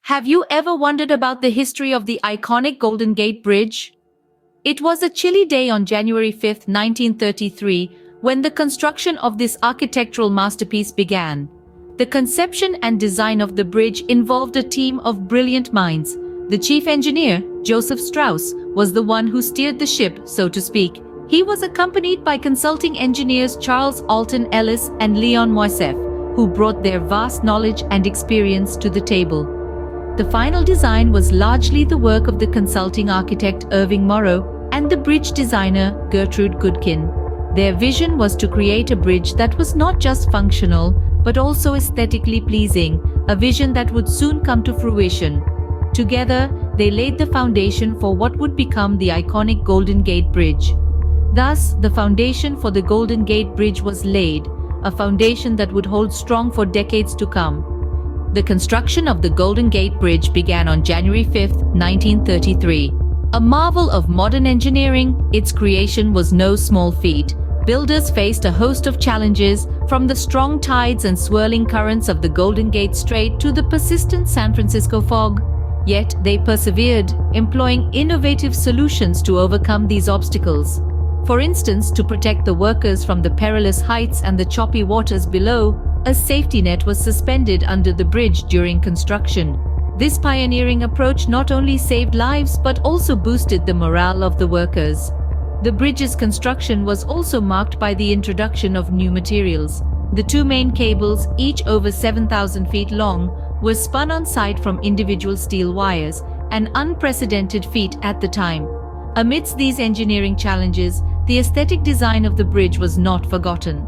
Have you ever wondered about the history of the iconic Golden Gate Bridge? It was a chilly day on January 5, 1933, when the construction of this architectural masterpiece began. The conception and design of the bridge involved a team of brilliant minds. The chief engineer, Joseph Strauss, was the one who steered the ship, so to speak. He was accompanied by consulting engineers Charles Alton Ellis and Leon Moisseiff, who brought their vast knowledge and experience to the table. The final design was largely the work of the consulting architect Irving Morrow and the bridge designer Gertrude Goodkin. Their vision was to create a bridge that was not just functional, but also aesthetically pleasing, a vision that would soon come to fruition. Together, they laid the foundation for what would become the iconic Golden Gate Bridge. Thus, the foundation for the Golden Gate Bridge was laid, a foundation that would hold strong for decades to come. The construction of the Golden Gate Bridge began on January 5, 1933. A marvel of modern engineering, its creation was no small feat. Builders faced a host of challenges, from the strong tides and swirling currents of the Golden Gate Strait to the persistent San Francisco fog. Yet they persevered, employing innovative solutions to overcome these obstacles. For instance, to protect the workers from the perilous heights and the choppy waters below, a safety net was suspended under the bridge during construction. This pioneering approach not only saved lives but also boosted the morale of the workers. The bridge's construction was also marked by the introduction of new materials. The two main cables, each over 7,000 feet long, were spun on site from individual steel wires, an unprecedented feat at the time. Amidst these engineering challenges, the aesthetic design of the bridge was not forgotten.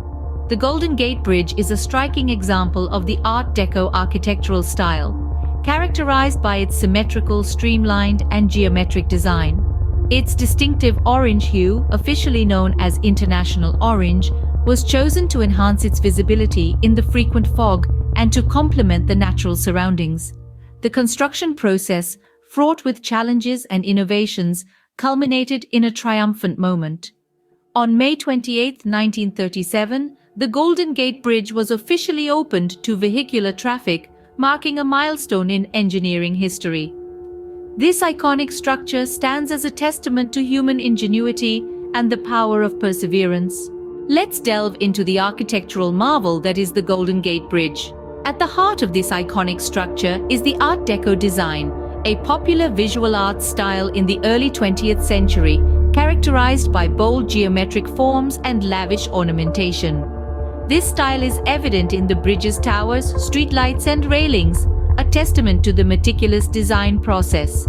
The Golden Gate Bridge is a striking example of the Art Deco architectural style, characterized by its symmetrical, streamlined, and geometric design. Its distinctive orange hue, officially known as International Orange, was chosen to enhance its visibility in the frequent fog and to complement the natural surroundings. The construction process, fraught with challenges and innovations, culminated in a triumphant moment. On May 28, 1937, the Golden Gate Bridge was officially opened to vehicular traffic, marking a milestone in engineering history. This iconic structure stands as a testament to human ingenuity and the power of perseverance. Let's delve into the architectural marvel that is the Golden Gate Bridge. At the heart of this iconic structure is the Art Deco design, a popular visual arts style in the early 20th century, characterized by bold geometric forms and lavish ornamentation. This style is evident in the bridge's towers, streetlights, and railings, a testament to the meticulous design process.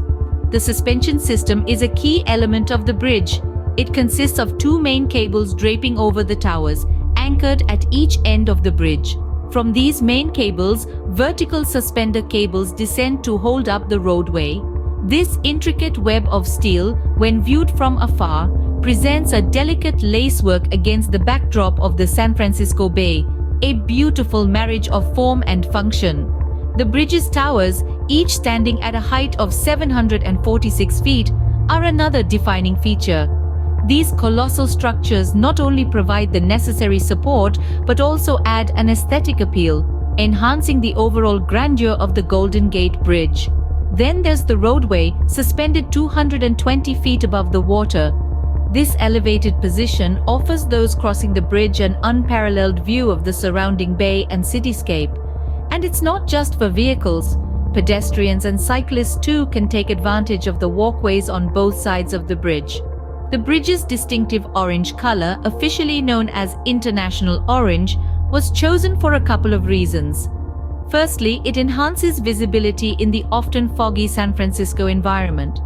The suspension system is a key element of the bridge. It consists of two main cables draping over the towers, anchored at each end of the bridge. From these main cables, vertical suspender cables descend to hold up the roadway. This intricate web of steel, when viewed from afar, presents a delicate lacework against the backdrop of the San Francisco Bay, a beautiful marriage of form and function. The bridge's towers, each standing at a height of 746 feet, are another defining feature. These colossal structures not only provide the necessary support but also add an aesthetic appeal, enhancing the overall grandeur of the Golden Gate Bridge. Then there's the roadway, suspended 220 feet above the water. This elevated position offers those crossing the bridge an unparalleled view of the surrounding bay and cityscape. And it's not just for vehicles. Pedestrians and cyclists too can take advantage of the walkways on both sides of the bridge. The bridge's distinctive orange color, officially known as International Orange, was chosen for a couple of reasons. Firstly, it enhances visibility in the often foggy San Francisco environment.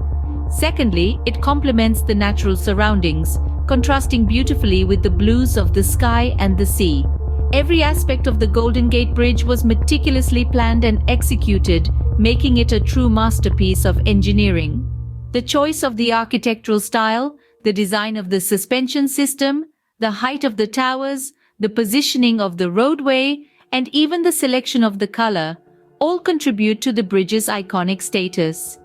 Secondly, it complements the natural surroundings, contrasting beautifully with the blues of the sky and the sea. Every aspect of the Golden Gate Bridge was meticulously planned and executed, making it a true masterpiece of engineering. The choice of the architectural style, the design of the suspension system, the height of the towers, the positioning of the roadway, and even the selection of the color, all contribute to the bridge's iconic status.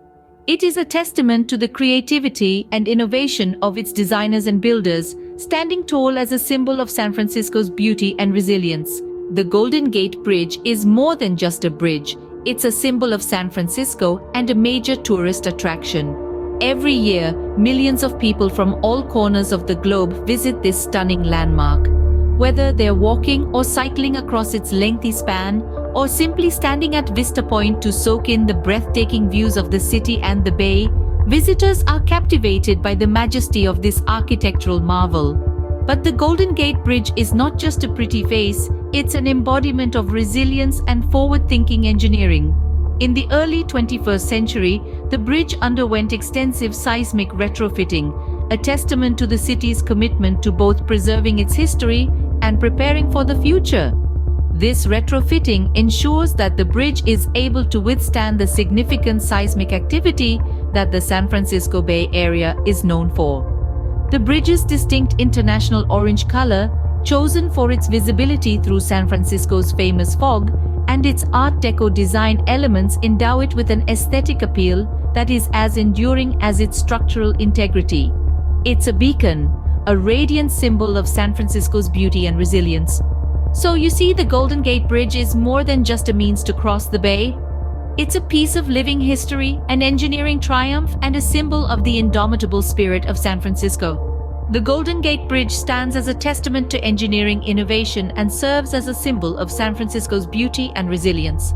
It is a testament to the creativity and innovation of its designers and builders, standing tall as a symbol of San Francisco's beauty and resilience. The Golden Gate Bridge is more than just a bridge. It's a symbol of San Francisco and a major tourist attraction. Every year, millions of people from all corners of the globe visit this stunning landmark. Whether they're walking or cycling across its lengthy span, or simply standing at Vista Point to soak in the breathtaking views of the city and the bay, visitors are captivated by the majesty of this architectural marvel. But the Golden Gate Bridge is not just a pretty face, it's an embodiment of resilience and forward-thinking engineering. In the early 21st century, the bridge underwent extensive seismic retrofitting, a testament to the city's commitment to both preserving its history and preparing for the future. This retrofitting ensures that the bridge is able to withstand the significant seismic activity that the San Francisco Bay Area is known for. The bridge's distinct international orange color, chosen for its visibility through San Francisco's famous fog, and its Art Deco design elements endow it with an aesthetic appeal that is as enduring as its structural integrity. It's a beacon, a radiant symbol of San Francisco's beauty and resilience. So you see, the Golden Gate Bridge is more than just a means to cross the bay. It's a piece of living history, an engineering triumph, and a symbol of the indomitable spirit of San Francisco. The Golden Gate Bridge stands as a testament to engineering innovation and serves as a symbol of San Francisco's beauty and resilience.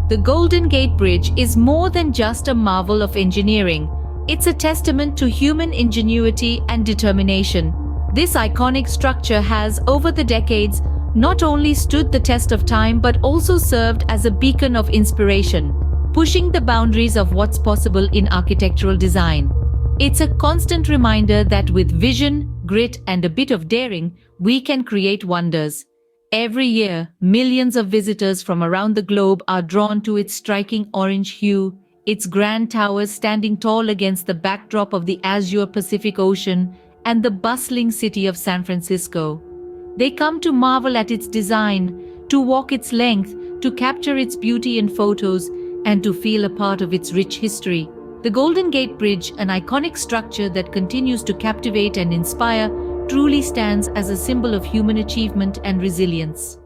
The Golden Gate Bridge is more than just a marvel of engineering. It's a testament to human ingenuity and determination. This iconic structure has, over the decades, not only stood the test of time but also served as a beacon of inspiration, pushing the boundaries of what's possible in architectural design. It's a constant reminder that with vision, grit, and a bit of daring, we can create wonders. Every year, millions of visitors from around the globe are drawn to its striking orange hue, its grand towers standing tall against the backdrop of the azure Pacific Ocean, and the bustling city of San Francisco. They come to marvel at its design, to walk its length, to capture its beauty in photos, and to feel a part of its rich history. The Golden Gate Bridge, an iconic structure that continues to captivate and inspire, truly stands as a symbol of human achievement and resilience.